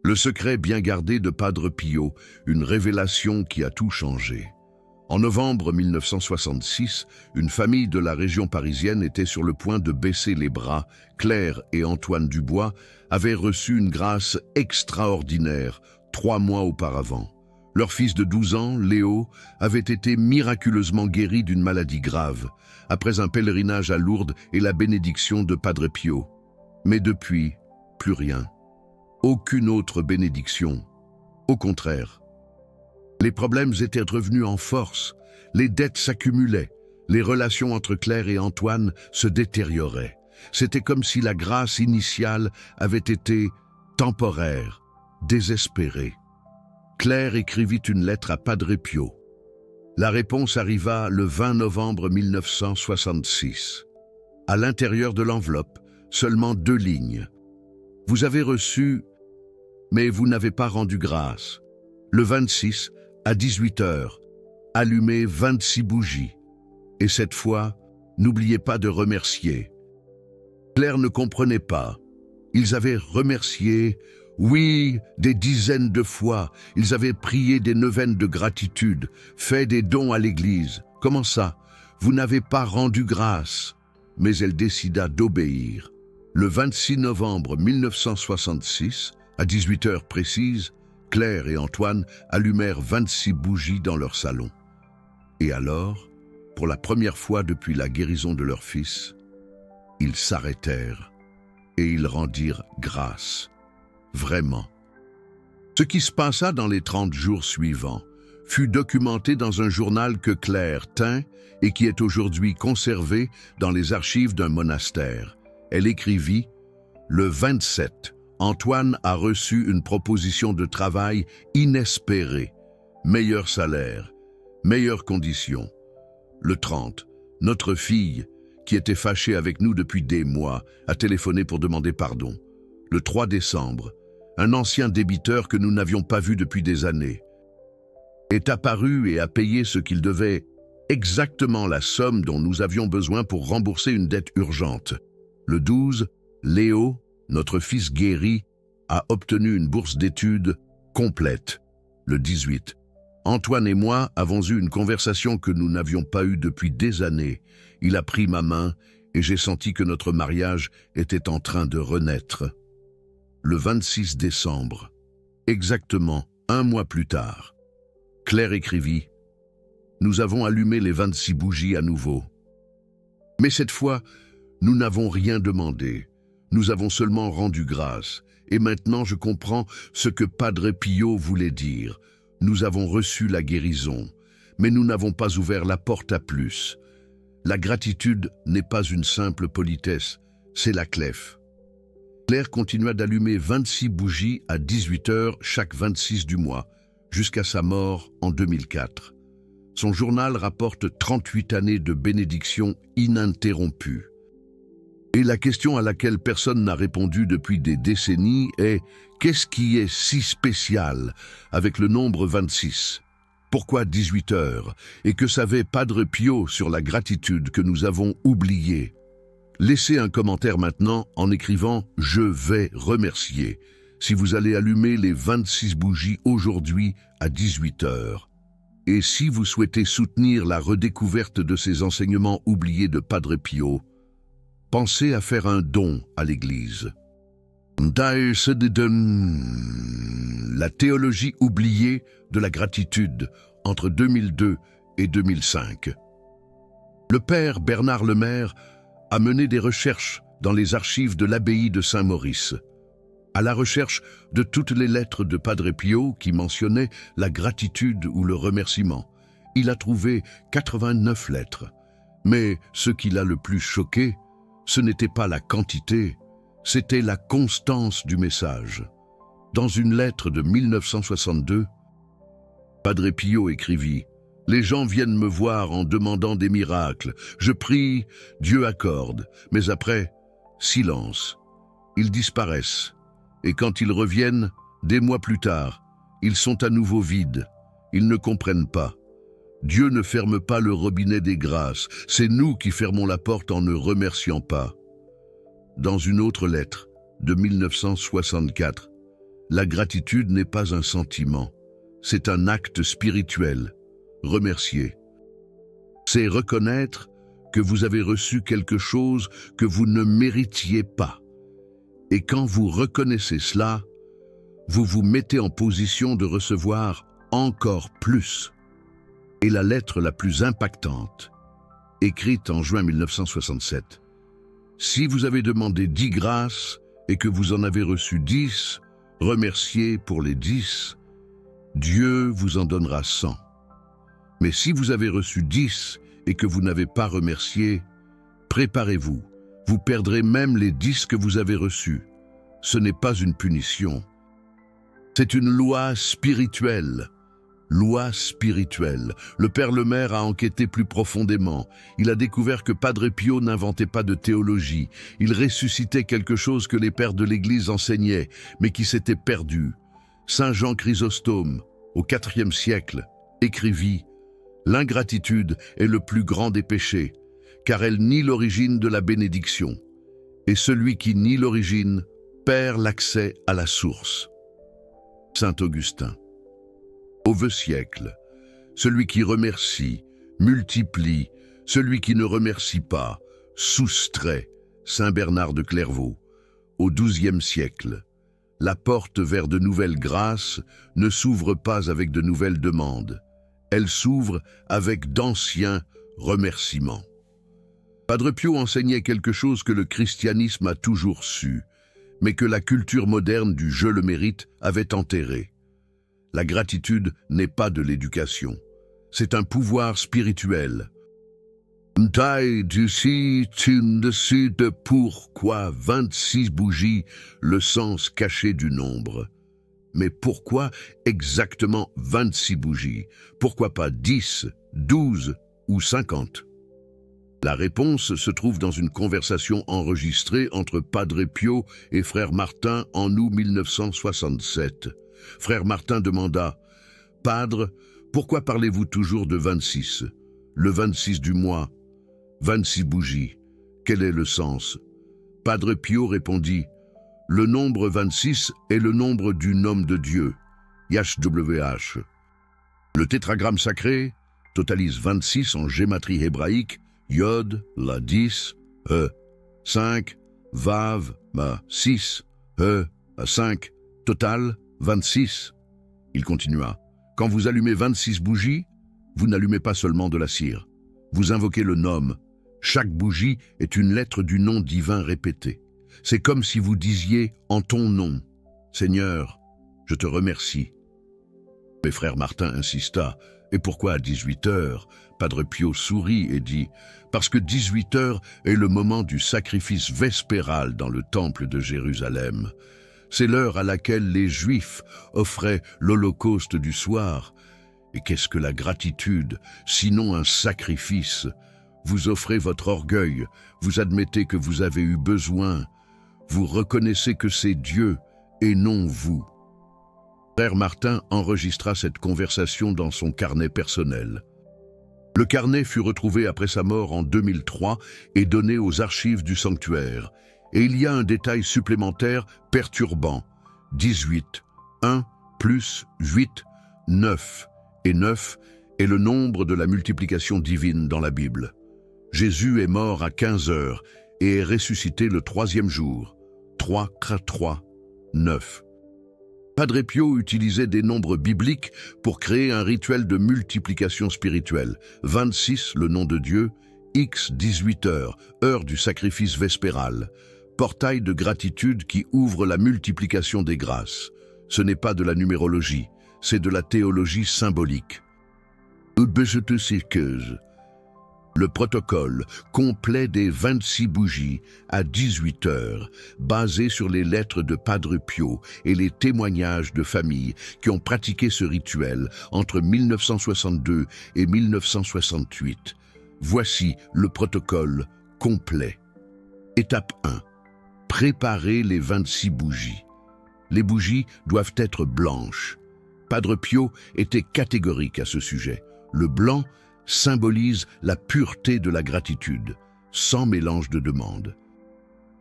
Le secret bien gardé de Padre Pio, une révélation qui a tout changé. En novembre 1966, une famille de la région parisienne était sur le point de baisser les bras. Claire et Antoine Dubois avaient reçu une grâce extraordinaire 3 mois auparavant. Leur fils de 12 ans, Léo, avait été miraculeusement guéri d'une maladie grave, après un pèlerinage à Lourdes et la bénédiction de Padre Pio. Mais depuis, plus rien. Aucune autre bénédiction. Au contraire. Les problèmes étaient revenus en force, les dettes s'accumulaient, les relations entre Claire et Antoine se détérioraient. C'était comme si la grâce initiale avait été temporaire, désespérée. Claire écrivit une lettre à Padre Pio. La réponse arriva le 20 novembre 1966. À l'intérieur de l'enveloppe, seulement 2 lignes. Vous avez reçu, mais vous n'avez pas rendu grâce. Le 26, à 18 h, allumez 26 bougies. Et cette fois, n'oubliez pas de remercier. Claire ne comprenait pas. Ils avaient remercié, oui, des dizaines de fois. Ils avaient prié des neuvaines de gratitude, fait des dons à l'église. Comment ça? Vous n'avez pas rendu grâce. Mais elle décida d'obéir. Le 26 novembre 1966, à 18 h précises, Claire et Antoine allumèrent 26 bougies dans leur salon. Et alors, pour la première fois depuis la guérison de leur fils, ils s'arrêtèrent et ils rendirent grâce. Vraiment. Ce qui se passa dans les 30 jours suivants fut documenté dans un journal que Claire tint et qui est aujourd'hui conservé dans les archives d'un monastère. Elle écrivit « Le 27, Antoine a reçu une proposition de travail inespérée. Meilleur salaire, meilleures conditions. Le 30, notre fille, qui était fâchée avec nous depuis des mois, a téléphoné pour demander pardon. Le 3 décembre, un ancien débiteur que nous n'avions pas vu depuis des années est apparu et a payé ce qu'il devait, exactement la somme dont nous avions besoin pour rembourser une dette urgente. Le 12, Léo, notre fils guéri, a obtenu une bourse d'études complète. Le 18, Antoine et moi avons eu une conversation que nous n'avions pas eue depuis des années. Il a pris ma main et j'ai senti que notre mariage était en train de renaître. Le 26 décembre, exactement 1 mois plus tard, Claire écrivit « Nous avons allumé les 26 bougies à nouveau. Mais cette fois, nous n'avons rien demandé. Nous avons seulement rendu grâce. Et maintenant, je comprends ce que Padre Pio voulait dire. Nous avons reçu la guérison, mais nous n'avons pas ouvert la porte à plus. La gratitude n'est pas une simple politesse, c'est la clef. » Claire continua d'allumer 26 bougies à 18 h chaque 26 du mois, jusqu'à sa mort en 2004. Son journal rapporte 38 années de bénédiction ininterrompue. Et la question à laquelle personne n'a répondu depuis des décennies est « Qu'est-ce qui est si spécial avec le nombre 26 ? Pourquoi 18 h ? Et que savait Padre Pio sur la gratitude que nous avons oubliée ? Laissez un commentaire maintenant en écrivant « Je vais remercier » si vous allez allumer les 26 bougies aujourd'hui à 18 h. Et si vous souhaitez soutenir la redécouverte de ces enseignements oubliés de Padre Pio, pensez à faire un don à l'Église. La théologie oubliée de la gratitude entre 2002 et 2005. Le père Bernard Lemaire a mené des recherches dans les archives de l'abbaye de Saint-Maurice, à la recherche de toutes les lettres de Padre Pio qui mentionnaient la gratitude ou le remerciement. Il a trouvé 89 lettres. Mais ce qui l'a le plus choqué, ce n'était pas la quantité, c'était la constance du message. Dans une lettre de 1962, Padre Pio écrivit « Les gens viennent me voir en demandant des miracles. Je prie, Dieu accorde. Mais après, silence. Ils disparaissent. Et quand ils reviennent, des mois plus tard, ils sont à nouveau vides. Ils ne comprennent pas. Dieu ne ferme pas le robinet des grâces. C'est nous qui fermons la porte en ne remerciant pas. » Dans une autre lettre, de 1964, La gratitude n'est pas un sentiment, c'est un acte spirituel. Remercier. C'est reconnaître que vous avez reçu quelque chose que vous ne méritiez pas. Et quand vous reconnaissez cela, vous vous mettez en position de recevoir encore plus. Et la lettre la plus impactante, écrite en juin 1967. Si vous avez demandé 10 grâces et que vous en avez reçu 10, remerciez pour les 10, Dieu vous en donnera 100. Mais si vous avez reçu 10 et que vous n'avez pas remercié, préparez-vous, vous perdrez même les 10 que vous avez reçus. Ce n'est pas une punition. C'est une loi spirituelle. Loi spirituelle. Le Père Lemaire a enquêté plus profondément. Il a découvert que Padre Pio n'inventait pas de théologie. Il ressuscitait quelque chose que les pères de l'Église enseignaient, mais qui s'était perdu. Saint Jean Chrysostome, au IVe siècle, écrivit « L'ingratitude est le plus grand des péchés, car elle nie l'origine de la bénédiction. Et celui qui nie l'origine perd l'accès à la source. » Saint Augustin. Au XIe siècle, celui qui remercie, multiplie, celui qui ne remercie pas, soustrait. Saint Bernard de Clairvaux. Au XIIe siècle, la porte vers de nouvelles grâces ne s'ouvre pas avec de nouvelles demandes. Elle s'ouvre avec d'anciens remerciements. Padre Pio enseignait quelque chose que le christianisme a toujours su, mais que la culture moderne du « je le mérite » avait enterré. La gratitude n'est pas de l'éducation, c'est un pouvoir spirituel. Taille d'ici, dessus de pourquoi 26 bougies, le sens caché du nombre. Mais pourquoi exactement 26 bougies? Pourquoi pas 10, 12 ou 50? La réponse se trouve dans une conversation enregistrée entre Padre Pio et Frère Martin en août 1967. Frère Martin demanda « Padre, pourquoi parlez-vous toujours de 26? Le 26 du mois, 26 bougies, quel est le sens ?» Padre Pio répondit « Le nombre 26 est le nombre du nom de Dieu, YHWH. Le tétragramme sacré totalise 26 en gématrie hébraïque, Yod, la 10, 5, Vav, 6, 5, total 26. Il continua. Quand vous allumez 26 bougies, vous n'allumez pas seulement de la cire. Vous invoquez le nom. Chaque bougie est une lettre du nom divin répétée. C'est comme si vous disiez en ton nom, Seigneur, je te remercie. Mais frère Martin insista. Et pourquoi à 18 heures? Padre Pio sourit et dit « Parce que 18 heures est le moment du sacrifice vespéral dans le temple de Jérusalem. C'est l'heure à laquelle les Juifs offraient l'holocauste du soir. Et qu'est-ce que la gratitude, sinon un sacrifice? Vous offrez votre orgueil, vous admettez que vous avez eu besoin, vous reconnaissez que c'est Dieu et non vous. » Frère Martin enregistra cette conversation dans son carnet personnel. Le carnet fut retrouvé après sa mort en 2003 et donné aux archives du sanctuaire. Et il y a un détail supplémentaire perturbant. 18, 1 plus 8, 9. Et 9 est le nombre de la multiplication divine dans la Bible. Jésus est mort à 15 heures et est ressuscité le 3e jour. 3, 3, 9. Padre Pio utilisait des nombres bibliques pour créer un rituel de multiplication spirituelle. 26, le nom de Dieu, X 18 heures, heure du sacrifice vespéral. Portail de gratitude qui ouvre la multiplication des grâces. Ce n'est pas de la numérologie, c'est de la théologie symbolique. Le protocole complet des 26 bougies à 18 heures, basé sur les lettres de Padre Pio et les témoignages de familles qui ont pratiqué ce rituel entre 1962 et 1968. Voici le protocole complet. Étape 1. Préparer les 26 bougies. Les bougies doivent être blanches. Padre Pio était catégorique à ce sujet. Le blanc symbolise la pureté de la gratitude, sans mélange de demande.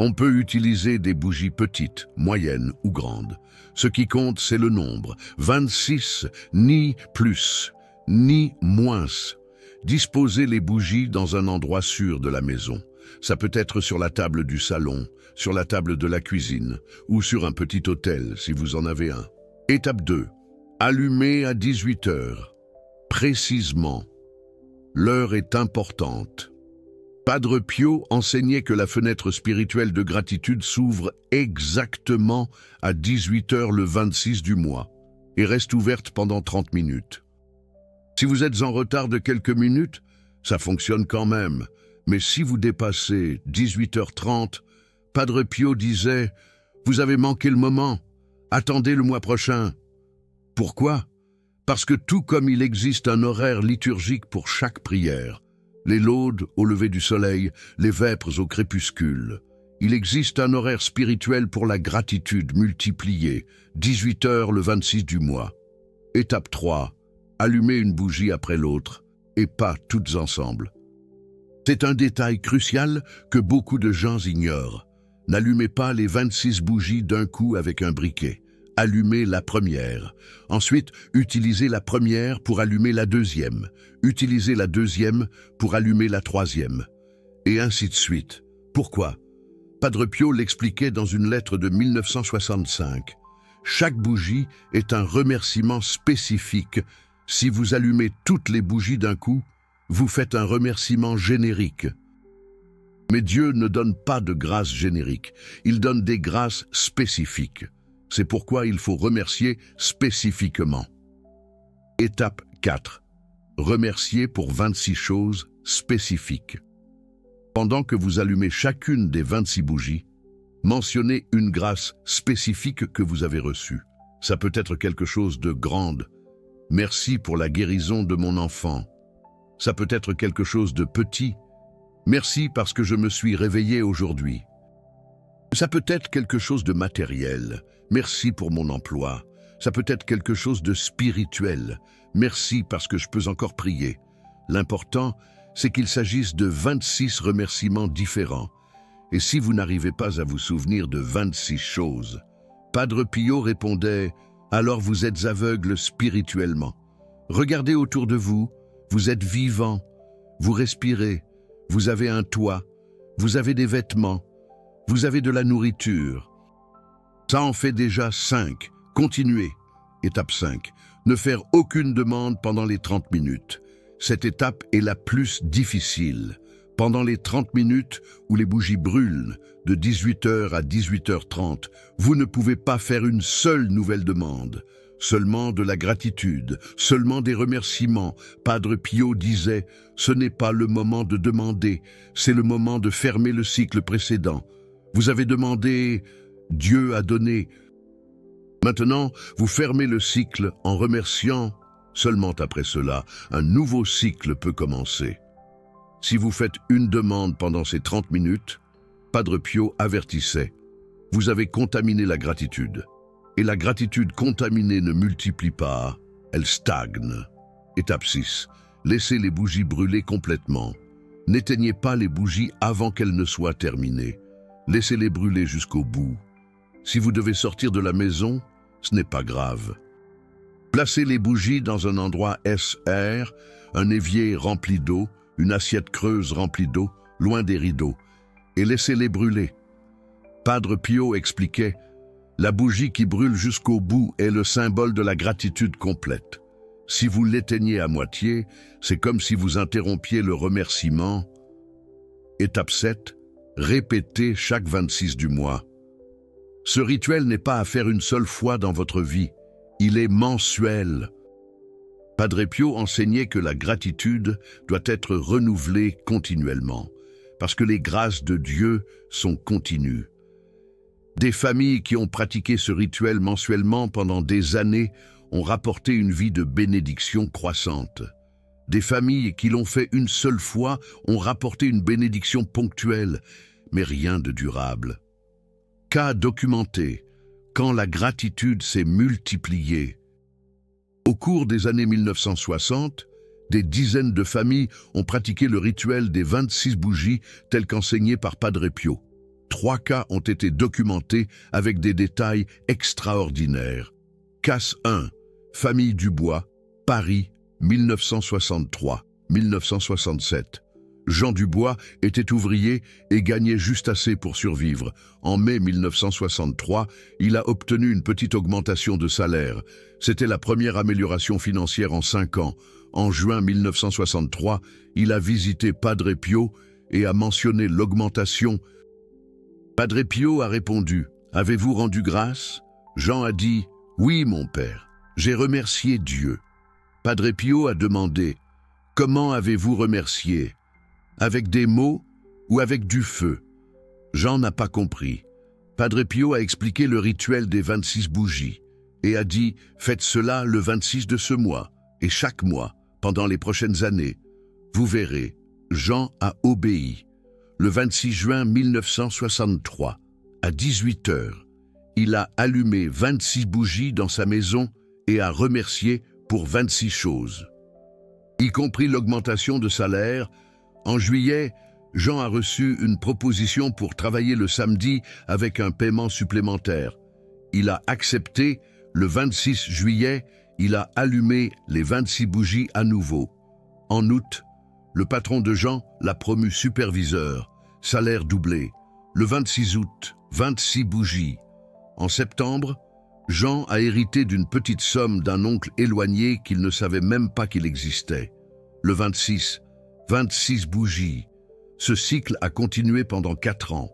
On peut utiliser des bougies petites, moyennes ou grandes. Ce qui compte, c'est le nombre. 26, ni plus, ni moins. Disposez les bougies dans un endroit sûr de la maison. Ça peut être sur la table du salon, sur la table de la cuisine ou sur un petit autel si vous en avez un. Étape 2. Allumer à 18 heures. Précisément. L'heure est importante. Padre Pio enseignait que la fenêtre spirituelle de gratitude s'ouvre exactement à 18 heures le 26 du mois et reste ouverte pendant 30 minutes. Si vous êtes en retard de quelques minutes, ça fonctionne quand même. Mais si vous dépassez 18h30, Padre Pio disait « Vous avez manqué le moment, attendez le mois prochain ». Pourquoi? Parce que tout comme il existe un horaire liturgique pour chaque prière, les laudes au lever du soleil, les vêpres au crépuscule, il existe un horaire spirituel pour la gratitude multipliée, 18 heures le 26 du mois. Étape 3, allumer une bougie après l'autre, et pas toutes ensemble. C'est un détail crucial que beaucoup de gens ignorent. N'allumez pas les 26 bougies d'un coup avec un briquet. Allumez la première. Ensuite, utilisez la première pour allumer la deuxième. Utilisez la deuxième pour allumer la troisième. Et ainsi de suite. Pourquoi? Padre Pio l'expliquait dans une lettre de 1965. Chaque bougie est un remerciement spécifique. Si vous allumez toutes les bougies d'un coup, vous faites un remerciement générique. Mais Dieu ne donne pas de grâces génériques. Il donne des grâces spécifiques. C'est pourquoi il faut remercier spécifiquement. Étape 4. Remercier pour 26 choses spécifiques. Pendant que vous allumez chacune des 26 bougies, mentionnez une grâce spécifique que vous avez reçue. Ça peut être quelque chose de grand. Merci pour la guérison de mon enfant. Ça peut être quelque chose de petit. Merci parce que je me suis réveillé aujourd'hui. Ça peut être quelque chose de matériel. Merci pour mon emploi. Ça peut être quelque chose de spirituel. Merci parce que je peux encore prier. L'important, c'est qu'il s'agisse de 26 remerciements différents. Et si vous n'arrivez pas à vous souvenir de 26 choses, Padre Pio répondait « Alors vous êtes aveugle spirituellement. Regardez autour de vous, vous êtes vivant, vous respirez, vous avez un toit, vous avez des vêtements, vous avez de la nourriture. Ça en fait déjà 5. Continuez. Étape 5. Ne faire aucune demande pendant les 30 minutes. Cette étape est la plus difficile. Pendant les 30 minutes où les bougies brûlent, de 18h à 18h30, vous ne pouvez pas faire une seule nouvelle demande. Seulement de la gratitude, seulement des remerciements. Padre Pio disait, ce n'est pas le moment de demander, c'est le moment de fermer le cycle précédent. Vous avez demandé, Dieu a donné. Maintenant, vous fermez le cycle en remerciant. Seulement après cela, un nouveau cycle peut commencer. Si vous faites une demande pendant ces 30 minutes, Padre Pio avertissait, vous avez contaminé la gratitude. Et la gratitude contaminée ne multiplie pas, elle stagne. Étape 6. Laissez les bougies brûler complètement. N'éteignez pas les bougies avant qu'elles ne soient terminées. Laissez-les brûler jusqu'au bout. Si vous devez sortir de la maison, ce n'est pas grave. Placez les bougies dans un endroit SR, un évier rempli d'eau, une assiette creuse remplie d'eau, loin des rideaux, et laissez-les brûler. Padre Pio expliquait, la bougie qui brûle jusqu'au bout est le symbole de la gratitude complète. Si vous l'éteignez à moitié, c'est comme si vous interrompiez le remerciement. Étape 7. Répétez chaque 26 du mois. Ce rituel n'est pas à faire une seule fois dans votre vie. Il est mensuel. Padre Pio enseignait que la gratitude doit être renouvelée continuellement, parce que les grâces de Dieu sont continues. Des familles qui ont pratiqué ce rituel mensuellement pendant des années ont rapporté une vie de bénédiction croissante. Des familles qui l'ont fait une seule fois ont rapporté une bénédiction ponctuelle, mais rien de durable. Cas documenté, quand la gratitude s'est multipliée. Au cours des années 1960, des dizaines de familles ont pratiqué le rituel des 26 bougies tel qu'enseigné par Padre Pio. 3 cas ont été documentés avec des détails extraordinaires. Cas 1, famille Dubois, Paris, 1963-1967. Jean Dubois était ouvrier et gagnait juste assez pour survivre. En mai 1963, il a obtenu une petite augmentation de salaire. C'était la première amélioration financière en 5 ans. En juin 1963, il a visité Padre Pio et a mentionné l'augmentation. Padre Pio a répondu « Avez-vous rendu grâce ?» Jean a dit « Oui, mon père, j'ai remercié Dieu. » Padre Pio a demandé « Comment avez-vous remercié ? Avec des mots ou avec du feu ?» Jean n'a pas compris. Padre Pio a expliqué le rituel des 26 bougies et a dit « Faites cela le 26 de ce mois et chaque mois pendant les prochaines années. Vous verrez. » Jean a obéi. Le 26 juin 1963, à 18 h, il a allumé 26 bougies dans sa maison et a remercié pour 26 choses, y compris l'augmentation de salaire. En juillet, Jean a reçu une proposition pour travailler le samedi avec un paiement supplémentaire. Il a accepté. Le 26 juillet, il a allumé les 26 bougies à nouveau. En août, le patron de Jean l'a promu superviseur, salaire doublé. Le 26 août, 26 bougies. En septembre, Jean a hérité d'une petite somme d'un oncle éloigné qu'il ne savait même pas qu'il existait. Le 26, 26 bougies. Ce cycle a continué pendant 4 ans.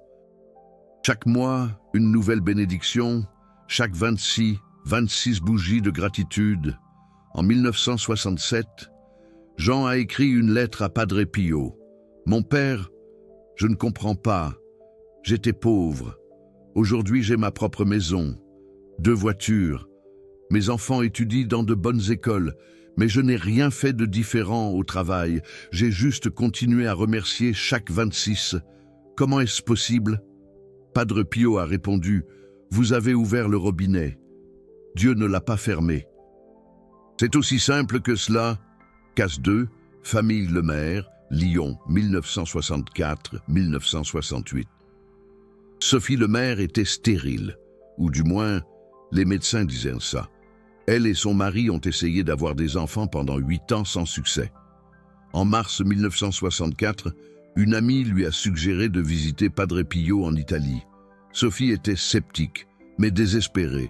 Chaque mois, une nouvelle bénédiction. Chaque 26, 26 bougies de gratitude. En 1967, Jean a écrit une lettre à Padre Pio. « Mon père, je ne comprends pas. J'étais pauvre. Aujourd'hui, j'ai ma propre maison, 2 voitures. Mes enfants étudient dans de bonnes écoles, mais je n'ai rien fait de différent au travail. J'ai juste continué à remercier chaque 26. Comment est-ce possible ?» Padre Pio a répondu « Vous avez ouvert le robinet. Dieu ne l'a pas fermé. » C'est aussi simple que cela. Cas 2, famille Lemaire, Lyon, 1964-1968. Sophie Lemaire était stérile, ou du moins, les médecins disaient ça. Elle et son mari ont essayé d'avoir des enfants pendant 8 ans sans succès. En mars 1964, une amie lui a suggéré de visiter Padre Pio en Italie. Sophie était sceptique, mais désespérée.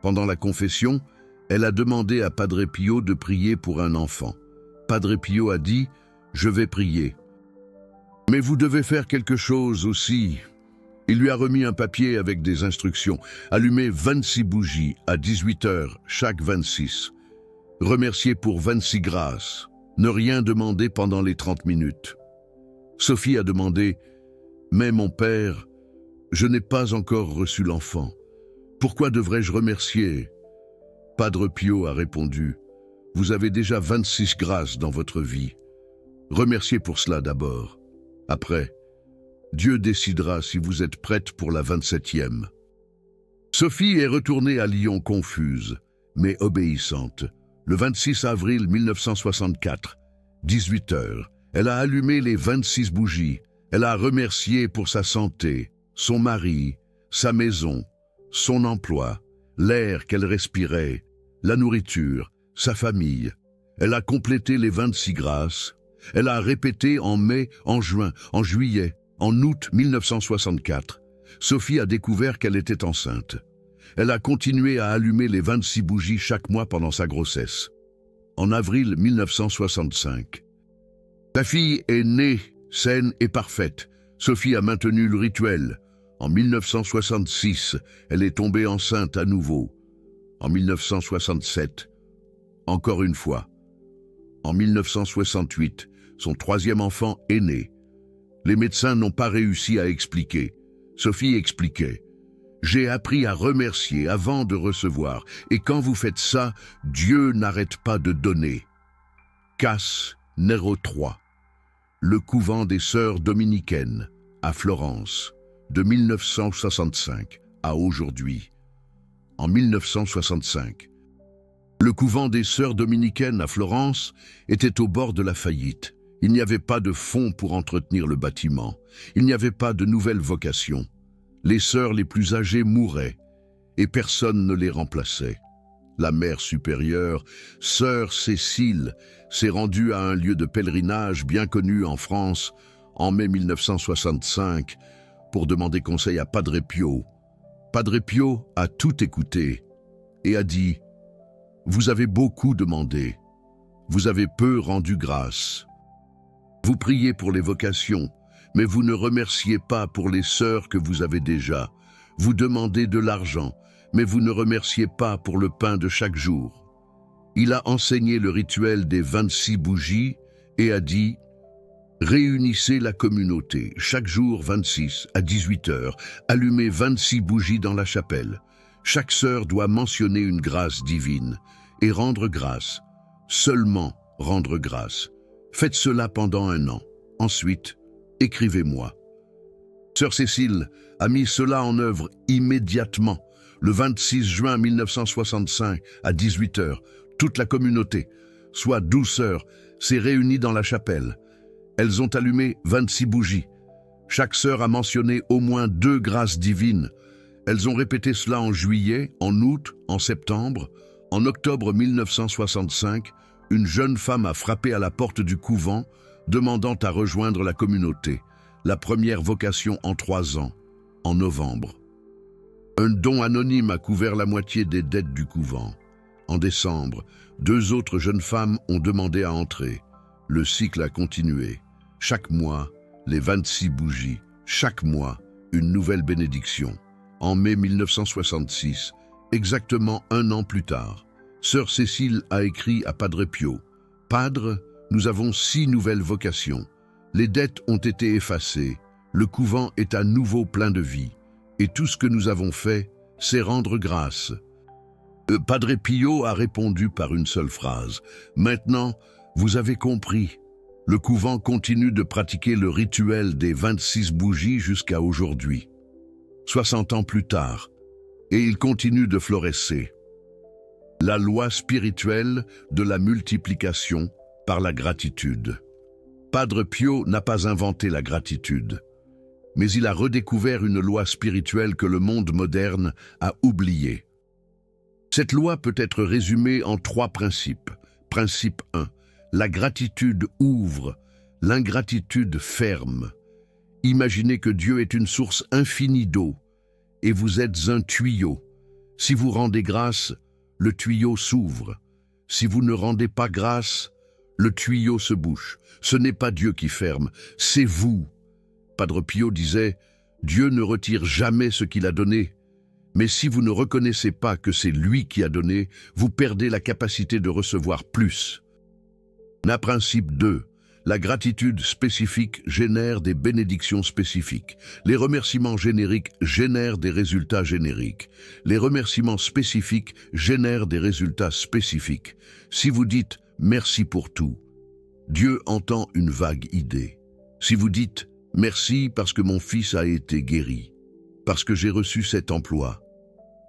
Pendant la confession, elle a demandé à Padre Pio de prier pour un enfant. Padre Pio a dit « Je vais prier. Mais vous devez faire quelque chose aussi. » Il lui a remis un papier avec des instructions. Allumer 26 bougies à 18 h chaque 26. Remercier pour 26 grâces. Ne rien demander pendant les 30 minutes. Sophie a demandé « Mais mon père, je n'ai pas encore reçu l'enfant. Pourquoi devrais-je remercier ?» Padre Pio a répondu « Vous avez déjà 26 grâces dans votre vie. Remerciez pour cela d'abord. Après, Dieu décidera si vous êtes prête pour la 27e. » Sophie est retournée à Lyon confuse, mais obéissante. Le 26 avril 1964, 18 h, elle a allumé les 26 bougies. Elle a remercié pour sa santé, son mari, sa maison, son emploi, l'air qu'elle respirait, la nourriture, sa famille. Elle a complété les 26 grâces. Elle a répété en mai, en juin, en juillet, en août 1964. Sophie a découvert qu'elle était enceinte. Elle a continué à allumer les 26 bougies chaque mois pendant sa grossesse. En avril 1965, sa fille est née, saine et parfaite. Sophie a maintenu le rituel. En 1966, elle est tombée enceinte à nouveau. En 1967, encore une fois. En 1968, son 3e enfant est né. Les médecins n'ont pas réussi à expliquer. Sophie expliquait « J'ai appris à remercier avant de recevoir, et quand vous faites ça, Dieu n'arrête pas de donner. » Cas numéro 3. Le couvent des sœurs dominicaines, à Florence, de 1965 à aujourd'hui. En 1965, le couvent des sœurs dominicaines à Florence était au bord de la faillite. Il n'y avait pas de fonds pour entretenir le bâtiment. Il n'y avait pas de nouvelles vocations. Les sœurs les plus âgées mouraient et personne ne les remplaçait. La mère supérieure, sœur Cécile, s'est rendue à un lieu de pèlerinage bien connu en France en mai 1965 pour demander conseil à Padre Pio. Padre Pio a tout écouté et a dit « Vous avez beaucoup demandé, vous avez peu rendu grâce. Vous priez pour les vocations, mais vous ne remerciez pas pour les sœurs que vous avez déjà. Vous demandez de l'argent, mais vous ne remerciez pas pour le pain de chaque jour. » Il a enseigné le rituel des 26 bougies et a dit « Réunissez la communauté, chaque jour 26 à 18 heures, allumez 26 bougies dans la chapelle. Chaque sœur doit mentionner une grâce divine et rendre grâce, seulement rendre grâce. Faites cela pendant 1 an. Ensuite, écrivez-moi. » Sœur Cécile a mis cela en œuvre immédiatement. Le 26 juin 1965, à 18 heures, toute la communauté, soit 12 sœurs, s'est réunie dans la chapelle. Elles ont allumé 26 bougies. Chaque sœur a mentionné au moins 2 grâces divines. Elles ont répété cela en juillet, en août, en septembre. En octobre 1965, une jeune femme a frappé à la porte du couvent, demandant à rejoindre la communauté. La première vocation en 3 ans, en novembre. Un don anonyme a couvert la moitié des dettes du couvent. En décembre, 2 autres jeunes femmes ont demandé à entrer. Le cycle a continué. Chaque mois, les 26 bougies. Chaque mois, une nouvelle bénédiction. En mai 1966, exactement 1 an plus tard, Sœur Cécile a écrit à Padre Pio « Padre, nous avons 6 nouvelles vocations. Les dettes ont été effacées. Le couvent est à nouveau plein de vie. Et tout ce que nous avons fait, c'est rendre grâce. » Padre Pio a répondu par une seule phrase. « Maintenant, vous avez compris. Le couvent continue de pratiquer le rituel des 26 bougies jusqu'à aujourd'hui. 60 ans plus tard, et il continue de florescer. La loi spirituelle de la multiplication par la gratitude. Padre Pio n'a pas inventé la gratitude, mais il a redécouvert une loi spirituelle que le monde moderne a oubliée. Cette loi peut être résumée en 3 principes. Principe 1. La gratitude ouvre, l'ingratitude ferme. Imaginez que Dieu est une source infinie d'eau et vous êtes un tuyau. Si vous rendez grâce, le tuyau s'ouvre. Si vous ne rendez pas grâce, le tuyau se bouche. Ce n'est pas Dieu qui ferme, c'est vous. Padre Pio disait « Dieu ne retire jamais ce qu'il a donné. Mais si vous ne reconnaissez pas que c'est lui qui a donné, vous perdez la capacité de recevoir plus. » Principe 2. La gratitude spécifique génère des bénédictions spécifiques. Les remerciements génériques génèrent des résultats génériques. Les remerciements spécifiques génèrent des résultats spécifiques. Si vous dites « merci pour tout », Dieu entend une vague idée. Si vous dites « merci parce que mon fils a été guéri, parce que j'ai reçu cet emploi,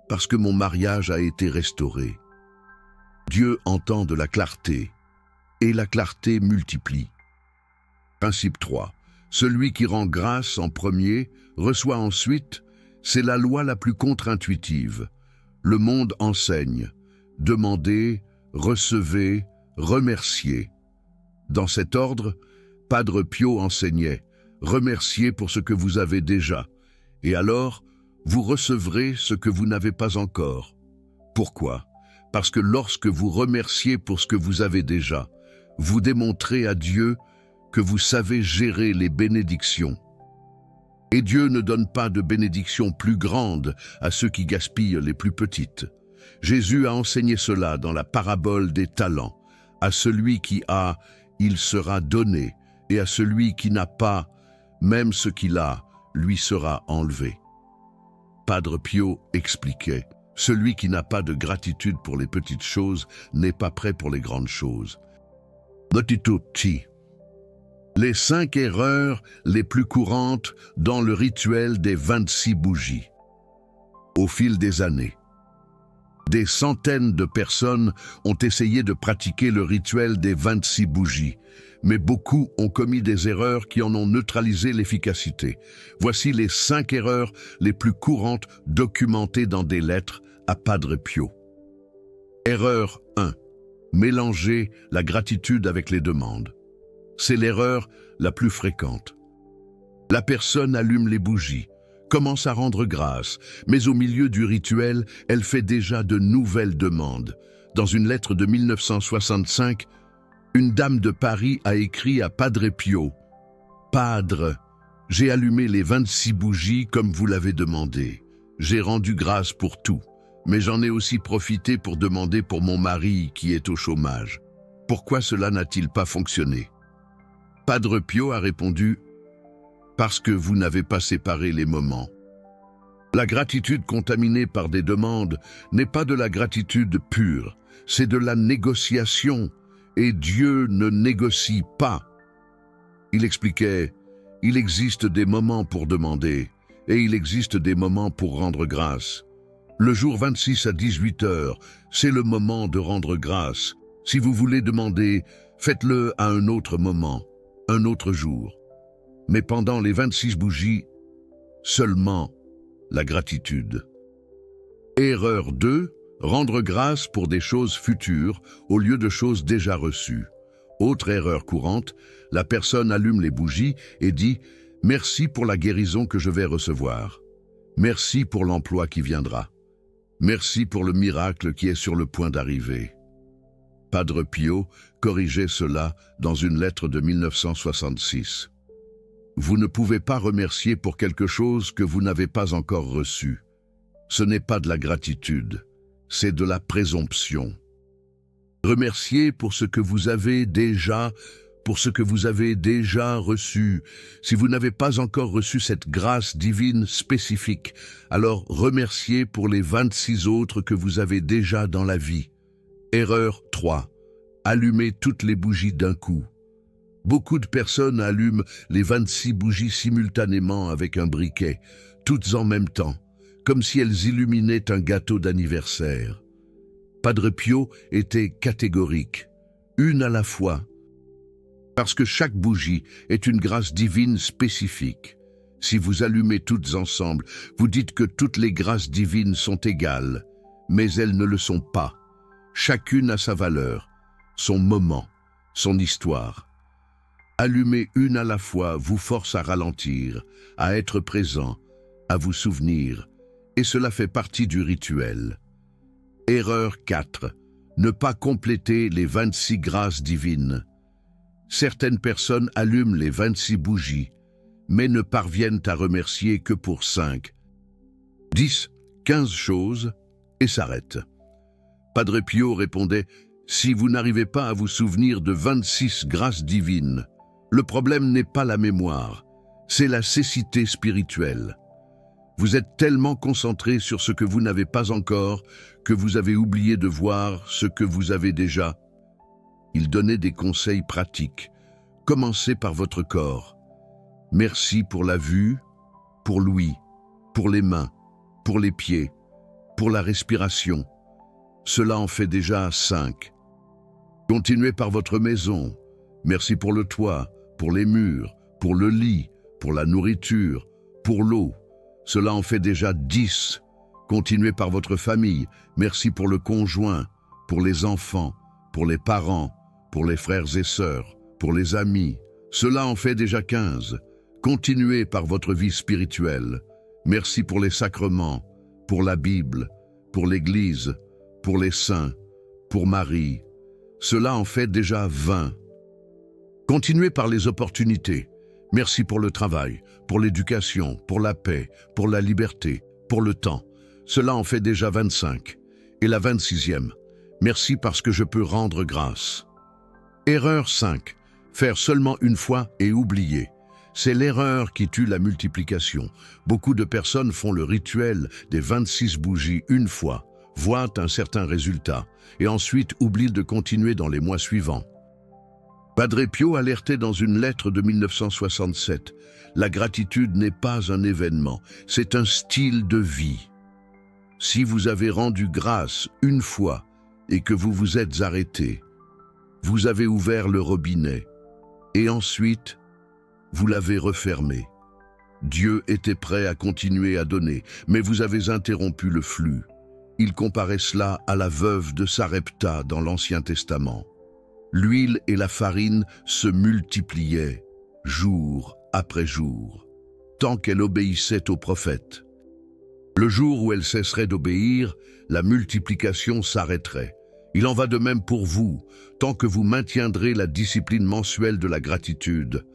parce que mon mariage a été restauré », Dieu entend de la clarté, et la clarté multiplie. Principe 3. Celui qui rend grâce en premier reçoit ensuite, c'est la loi la plus contre-intuitive. Le monde enseigne. Demandez, recevez, remerciez. Dans cet ordre, Padre Pio enseignait, remerciez pour ce que vous avez déjà, et alors vous recevrez ce que vous n'avez pas encore. Pourquoi? Parce que lorsque vous remerciez pour ce que vous avez déjà, vous démontrez à Dieu que vous savez gérer les bénédictions. Et Dieu ne donne pas de bénédictions plus grandes à ceux qui gaspillent les plus petites. Jésus a enseigné cela dans la parabole des talents. À celui qui a, il sera donné, et à celui qui n'a pas, même ce qu'il a, lui sera enlevé. Padre Pio expliquait, celui qui n'a pas de gratitude pour les petites choses n'est pas prêt pour les grandes choses. Gratitude. Les 5 erreurs les plus courantes dans le rituel des 26 bougies. Au fil des années, des centaines de personnes ont essayé de pratiquer le rituel des 26 bougies, mais beaucoup ont commis des erreurs qui en ont neutralisé l'efficacité. Voici les 5 erreurs les plus courantes documentées dans des lettres à Padre Pio. Erreur 1. Mélanger la gratitude avec les demandes. C'est l'erreur la plus fréquente. La personne allume les bougies, commence à rendre grâce, mais au milieu du rituel, elle fait déjà de nouvelles demandes. Dans une lettre de 1965, une dame de Paris a écrit à Padre Pio « Padre, j'ai allumé les 26 bougies comme vous l'avez demandé. J'ai rendu grâce pour tout, mais j'en ai aussi profité pour demander pour mon mari qui est au chômage. Pourquoi cela n'a-t-il pas fonctionné ?» Padre Pio a répondu « Parce que vous n'avez pas séparé les moments. » La gratitude contaminée par des demandes n'est pas de la gratitude pure, c'est de la négociation. Et Dieu ne négocie pas. Il expliquait, il existe des moments pour demander, et il existe des moments pour rendre grâce. Le jour 26 à 18 heures, c'est le moment de rendre grâce. Si vous voulez demander, faites-le à un autre moment, un autre jour. Mais pendant les 26 bougies, seulement la gratitude. Erreur 2. Rendre grâce pour des choses futures au lieu de choses déjà reçues. Autre erreur courante, la personne allume les bougies et dit « Merci pour la guérison que je vais recevoir. Merci pour l'emploi qui viendra. Merci pour le miracle qui est sur le point d'arriver. » Padre Pio corrigeait cela dans une lettre de 1966. Vous ne pouvez pas remercier pour quelque chose que vous n'avez pas encore reçu. Ce n'est pas de la gratitude. C'est de la présomption. Remerciez pour ce que vous avez déjà, reçu. Si vous n'avez pas encore reçu cette grâce divine spécifique, alors remerciez pour les 26 autres que vous avez déjà dans la vie. Erreur 3. Allumez toutes les bougies d'un coup. Beaucoup de personnes allument les 26 bougies simultanément avec un briquet, toutes en même temps, comme si elles illuminaient un gâteau d'anniversaire. Padre Pio était catégorique, une à la fois, parce que chaque bougie est une grâce divine spécifique. Si vous allumez toutes ensemble, vous dites que toutes les grâces divines sont égales, mais elles ne le sont pas. Chacune a sa valeur, son moment, son histoire. Allumer une à la fois vous force à ralentir, à être présent, à vous souvenir, et cela fait partie du rituel. Erreur 4. Ne pas compléter les 26 grâces divines. Certaines personnes allument les 26 bougies, mais ne parviennent à remercier que pour 5, 10, 15 choses et s'arrêtent. Padre Pio répondait « Si vous n'arrivez pas à vous souvenir de 26 grâces divines, le problème n'est pas la mémoire, c'est la cécité spirituelle. Vous êtes tellement concentré sur ce que vous n'avez pas encore que vous avez oublié de voir ce que vous avez déjà. » Il donnait des conseils pratiques. Commencez par votre corps. Merci pour la vue, pour l'ouïe, pour les mains, pour les pieds, pour la respiration. Cela en fait déjà 5. Continuez par votre maison. Merci pour le toit, pour les murs, pour le lit, pour la nourriture, pour l'eau. Cela en fait déjà 10. Continuez par votre famille. Merci pour le conjoint, pour les enfants, pour les parents, pour les frères et sœurs, pour les amis. Cela en fait déjà 15. Continuez par votre vie spirituelle. Merci pour les sacrements, pour la Bible, pour l'Église, pour les saints, pour Marie. Cela en fait déjà 20. Continuez par les opportunités. Merci pour le travail, pour l'éducation, pour la paix, pour la liberté, pour le temps. Cela en fait déjà 25. Et la 26e. Merci parce que je peux rendre grâce. Erreur 5. Faire seulement une fois et oublier. C'est l'erreur qui tue la multiplication. Beaucoup de personnes font le rituel des 26 bougies une fois, voient un certain résultat, et ensuite oublient de continuer dans les mois suivants. Padre Pio alertait dans une lettre de 1967, « La gratitude n'est pas un événement, c'est un style de vie. Si vous avez rendu grâce une fois et que vous vous êtes arrêté, vous avez ouvert le robinet. Et ensuite, vous l'avez refermé. Dieu était prêt à continuer à donner, mais vous avez interrompu le flux. Il comparait cela à la veuve de Sarepta dans l'Ancien Testament. L'huile et la farine se multipliaient, jour après jour, tant qu'elle obéissait au prophète. Le jour où elle cesserait d'obéir, la multiplication s'arrêterait. Il en va de même pour vous, tant que vous maintiendrez la discipline mensuelle de la gratitude.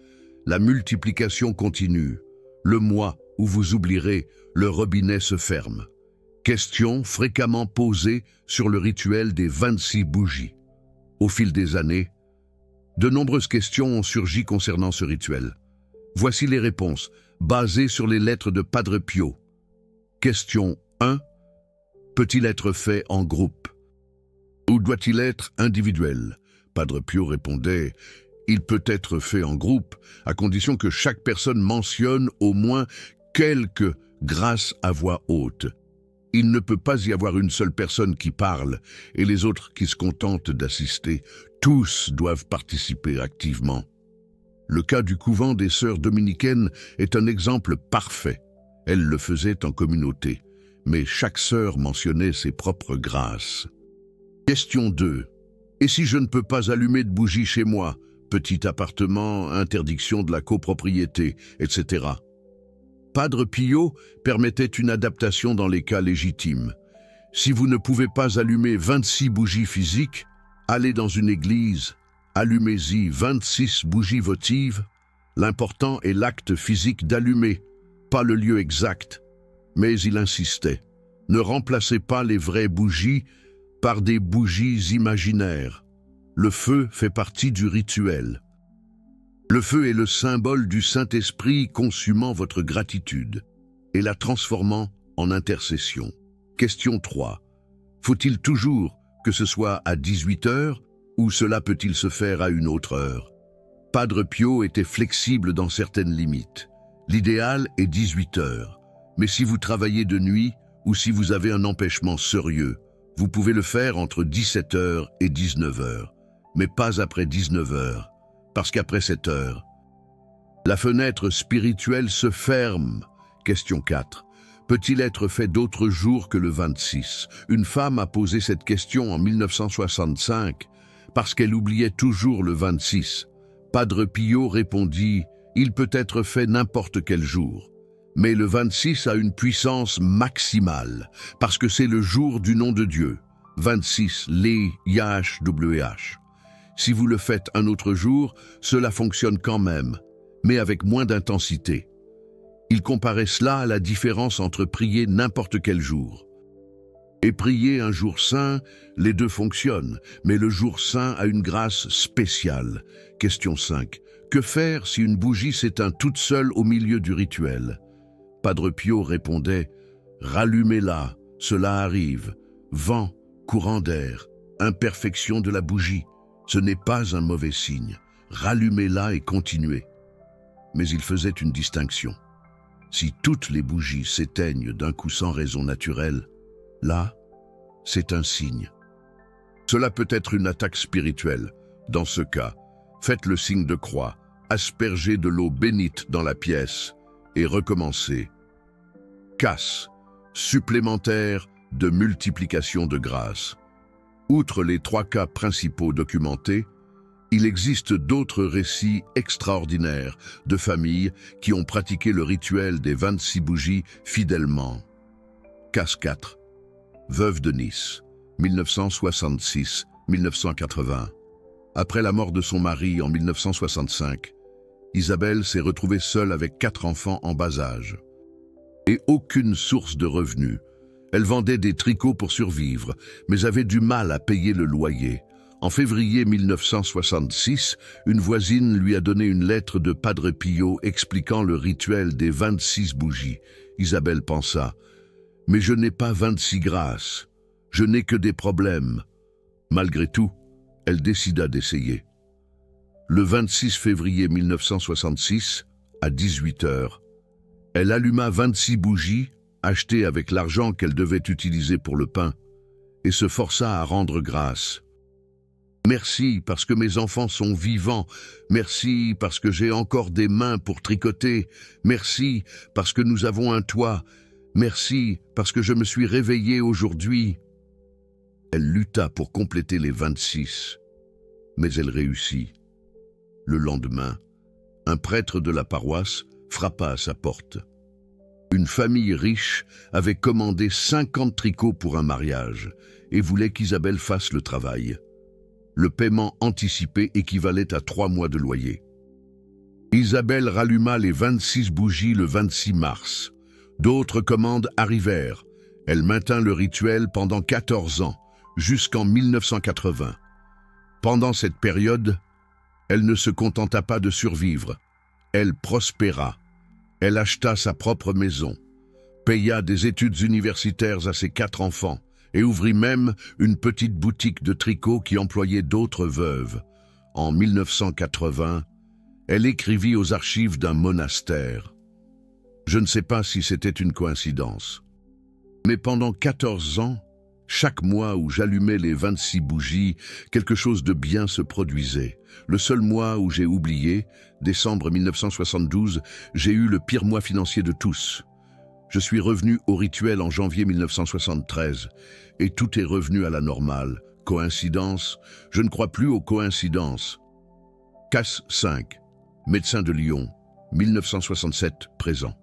La multiplication continue. Le mois où vous oublierez, le robinet se ferme. Question fréquemment posée sur le rituel des 26 bougies. Au fil des années, de nombreuses questions ont surgi concernant ce rituel. Voici les réponses, basées sur les lettres de Padre Pio. Question 1. Peut-il être fait en groupe? Ou doit-il être individuel? Padre Pio répondait, il peut être fait en groupe, à condition que chaque personne mentionne au moins quelques grâces à voix haute. Il ne peut pas y avoir une seule personne qui parle et les autres qui se contentent d'assister. Tous doivent participer activement. Le cas du couvent des sœurs dominicaines est un exemple parfait. Elles le faisaient en communauté, mais chaque sœur mentionnait ses propres grâces. Question 2. Et si je ne peux pas allumer de bougies chez moi? Petit appartement, interdiction de la copropriété, etc. Padre Pio permettait une adaptation dans les cas légitimes. Si vous ne pouvez pas allumer 26 bougies physiques, allez dans une église, allumez-y 26 bougies votives. L'important est l'acte physique d'allumer, pas le lieu exact. Mais il insistait, ne remplacez pas les vraies bougies par des bougies imaginaires. Le feu fait partie du rituel. Le feu est le symbole du Saint-Esprit consumant votre gratitude et la transformant en intercession. Question 3. Faut-il toujours que ce soit à 18 heures ou cela peut-il se faire à une autre heure? Padre Pio était flexible dans certaines limites. L'idéal est 18 heures, mais si vous travaillez de nuit ou si vous avez un empêchement sérieux, vous pouvez le faire entre 17 heures et 19 heures, mais pas après 19 heures. Parce qu'après cette heure, la fenêtre spirituelle se ferme. Question 4. Peut-il être fait d'autres jours que le 26? Une femme a posé cette question en 1965 parce qu'elle oubliait toujours le 26. Padre Pio répondit, il peut être fait n'importe quel jour. Mais le 26 a une puissance maximale parce que c'est le jour du nom de Dieu. 26, les YHWH. Si vous le faites un autre jour, cela fonctionne quand même, mais avec moins d'intensité. Il comparait cela à la différence entre prier n'importe quel jour. Et prier un jour saint, les deux fonctionnent, mais le jour saint a une grâce spéciale. Question 5. Que faire si une bougie s'éteint toute seule au milieu du rituel? Padre Pio répondait, rallumez-la, cela arrive. Vent, courant d'air, imperfection de la bougie. Ce n'est pas un mauvais signe. Rallumez-la et continuez. Mais il faisait une distinction. Si toutes les bougies s'éteignent d'un coup sans raison naturelle, là, c'est un signe. Cela peut être une attaque spirituelle. Dans ce cas, faites le signe de croix, aspergez de l'eau bénite dans la pièce et recommencez. Casse, supplémentaire de multiplication de grâce. Outre les 3 cas principaux documentés, il existe d'autres récits extraordinaires de familles qui ont pratiqué le rituel des 26 bougies fidèlement. Cas 4. Veuve de Nice, 1966-1980. Après la mort de son mari en 1965, Isabelle s'est retrouvée seule avec 4 enfants en bas âge. Et aucune source de revenus. Elle vendait des tricots pour survivre, mais avait du mal à payer le loyer. En février 1966, une voisine lui a donné une lettre de Padre Pio expliquant le rituel des 26 bougies. Isabelle pensa, « Mais je n'ai pas 26 grâces, je n'ai que des problèmes. » Malgré tout, elle décida d'essayer. Le 26 février 1966, à 18 heures, elle alluma 26 bougies, achetées avec l'argent qu'elle devait utiliser pour le pain, et se força à rendre grâce. Merci parce que mes enfants sont vivants. Merci parce que j'ai encore des mains pour tricoter. Merci parce que nous avons un toit. Merci parce que je me suis réveillée aujourd'hui. Elle lutta pour compléter les 26, mais elle réussit. Le lendemain, un prêtre de la paroisse frappa à sa porte. Une famille riche avait commandé 50 tricots pour un mariage et voulait qu'Isabelle fasse le travail. Le paiement anticipé équivalait à 3 mois de loyer. Isabelle ralluma les 26 bougies le 26 mars. D'autres commandes arrivèrent. Elle maintint le rituel pendant 14 ans, jusqu'en 1980. Pendant cette période, elle ne se contenta pas de survivre. Elle prospéra. Elle acheta sa propre maison, paya des études universitaires à ses 4 enfants et ouvrit même une petite boutique de tricot qui employait d'autres veuves. En 1980, elle écrivit aux archives d'un monastère. Je ne sais pas si c'était une coïncidence, mais pendant 14 ans, chaque mois où j'allumais les 26 bougies, quelque chose de bien se produisait. Le seul mois où j'ai oublié, décembre 1972, j'ai eu le pire mois financier de tous. Je suis revenu au rituel en janvier 1973 et tout est revenu à la normale. Coïncidence? Je ne crois plus aux coïncidences. Casse 5, médecin de Lyon, 1967, présent.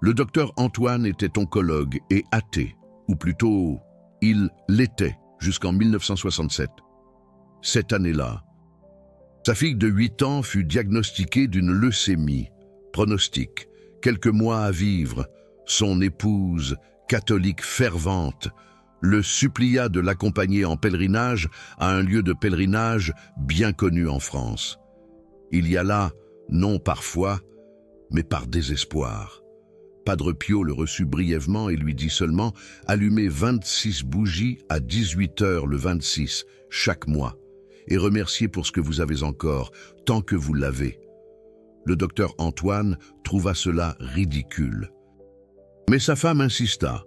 Le docteur Antoine était oncologue et athée, ou plutôt, il l'était jusqu'en 1967. Cette année-là, sa fille de 8 ans fut diagnostiquée d'une leucémie. Pronostic, quelques mois à vivre. Son épouse, catholique fervente, le supplia de l'accompagner en pèlerinage à un lieu de pèlerinage bien connu en France. Il y alla, non par foi, mais par désespoir. Padre Pio le reçut brièvement et lui dit seulement « Allumez 26 bougies à 18 heures le 26, chaque mois, et remerciez pour ce que vous avez encore, tant que vous l'avez. » Le docteur Antoine trouva cela ridicule. Mais sa femme insista.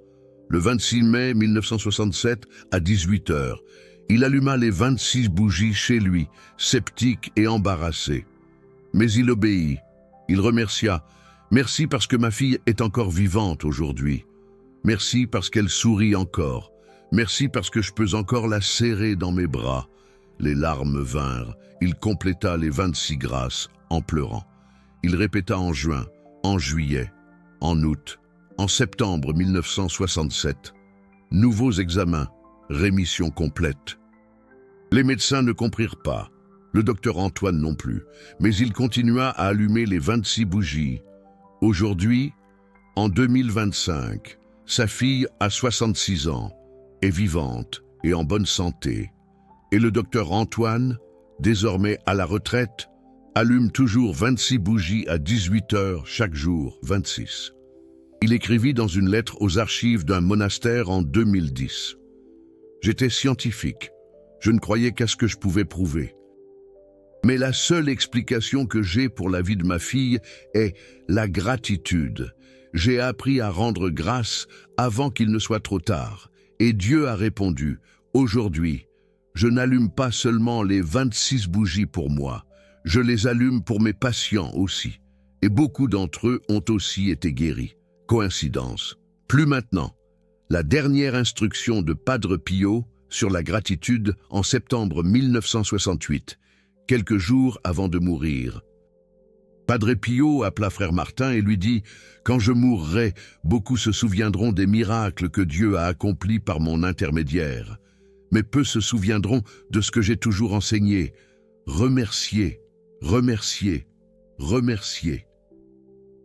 Le 26 mai 1967, à 18 heures, il alluma les 26 bougies chez lui, sceptique et embarrassé. Mais il obéit. Il remercia. « Merci parce que ma fille est encore vivante aujourd'hui. Merci parce qu'elle sourit encore. Merci parce que je peux encore la serrer dans mes bras. » Les larmes vinrent. Il compléta les 26 grâces en pleurant. Il répéta en juin, en juillet, en août, en septembre 1967. Nouveaux examens, rémission complète. Les médecins ne comprirent pas, le docteur Antoine non plus, mais il continua à allumer les 26 bougies. Aujourd'hui, en 2025, sa fille a 66 ans, est vivante et en bonne santé. Et le docteur Antoine, désormais à la retraite, allume toujours 26 bougies à 18 heures chaque jour, 26. Il écrivit dans une lettre aux archives d'un monastère en 2010. « J'étais scientifique, je ne croyais qu'à ce que je pouvais prouver. Mais la seule explication que j'ai pour la vie de ma fille est la gratitude. J'ai appris à rendre grâce avant qu'il ne soit trop tard. Et Dieu a répondu, aujourd'hui, je n'allume pas seulement les 26 bougies pour moi, je les allume pour mes patients aussi. Et beaucoup d'entre eux ont aussi été guéris. Coïncidence. Plus maintenant. La dernière instruction de Padre Pio sur la gratitude en septembre 1968, quelques jours avant de mourir. Padre Pio appela frère Martin et lui dit « Quand je mourrai, beaucoup se souviendront des miracles que Dieu a accomplis par mon intermédiaire. Mais peu se souviendront de ce que j'ai toujours enseigné. Remercier, remercier, remercier. »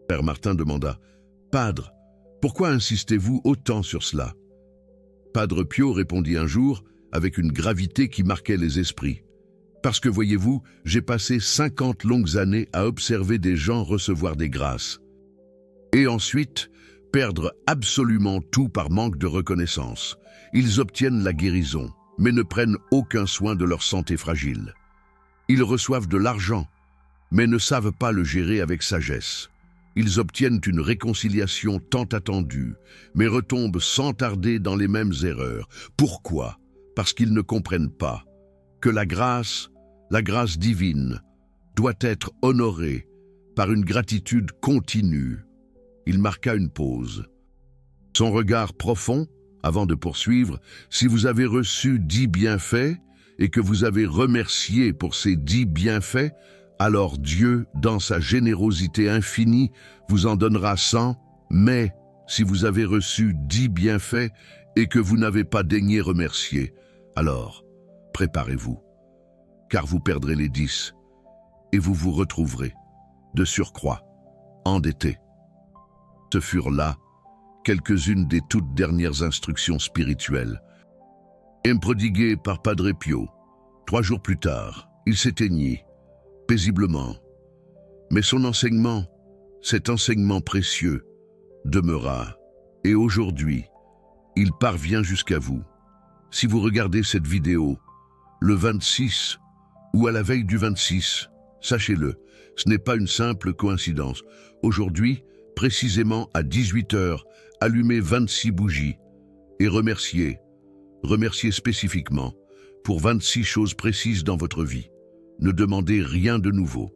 Frère Martin demanda « Padre, pourquoi insistez-vous autant sur cela ?» Padre Pio répondit un jour avec une gravité qui marquait les esprits. Parce que, voyez-vous, j'ai passé 50 longues années à observer des gens recevoir des grâces. Et ensuite, perdre absolument tout par manque de reconnaissance. Ils obtiennent la guérison, mais ne prennent aucun soin de leur santé fragile. Ils reçoivent de l'argent, mais ne savent pas le gérer avec sagesse. Ils obtiennent une réconciliation tant attendue, mais retombent sans tarder dans les mêmes erreurs. Pourquoi? Parce qu'ils ne comprennent pas. que la grâce divine, doit être honorée par une gratitude continue. Il marqua une pause. Son regard profond, avant de poursuivre, si vous avez reçu 10 bienfaits et que vous avez remercié pour ces 10 bienfaits, alors Dieu, dans sa générosité infinie, vous en donnera 100, mais si vous avez reçu 10 bienfaits et que vous n'avez pas daigné remercier, alors préparez-vous, car vous perdrez les 10 et vous vous retrouverez, de surcroît, endetté. Ce furent là quelques-unes des toutes dernières instructions spirituelles, improdiguées par Padre Pio. 3 jours plus tard, il s'éteignit, paisiblement. Mais son enseignement, cet enseignement précieux, demeura. Et aujourd'hui, il parvient jusqu'à vous. Si vous regardez cette vidéo, le 26 ou à la veille du 26, sachez-le, ce n'est pas une simple coïncidence. Aujourd'hui, précisément à 18 h, allumez 26 bougies et remerciez spécifiquement pour 26 choses précises dans votre vie. Ne demandez rien de nouveau.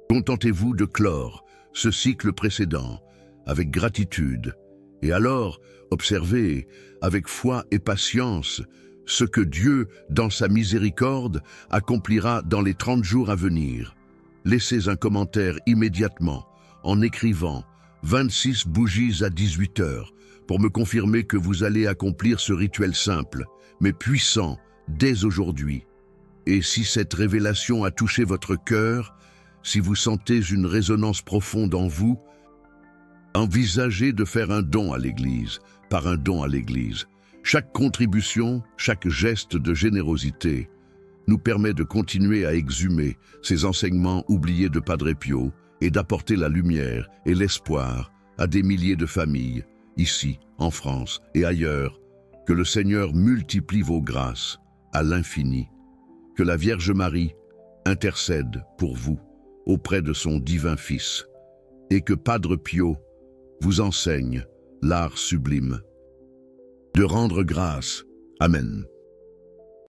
Contentez-vous de clore ce cycle précédent avec gratitude et alors observez avec foi et patience ce que Dieu, dans sa miséricorde, accomplira dans les 30 jours à venir. Laissez un commentaire immédiatement en écrivant 26 bougies à 18 h pour me confirmer que vous allez accomplir ce rituel simple, mais puissant, dès aujourd'hui. Et si cette révélation a touché votre cœur, si vous sentez une résonance profonde en vous, envisagez de faire un don à l'Église, par un don à l'Église. Chaque contribution, chaque geste de générosité nous permet de continuer à exhumer ces enseignements oubliés de Padre Pio et d'apporter la lumière et l'espoir à des milliers de familles, ici, en France et ailleurs. Que le Seigneur multiplie vos grâces à l'infini. Que la Vierge Marie intercède pour vous auprès de son divin Fils et que Padre Pio vous enseigne l'art sublime de rendre grâce. Amen.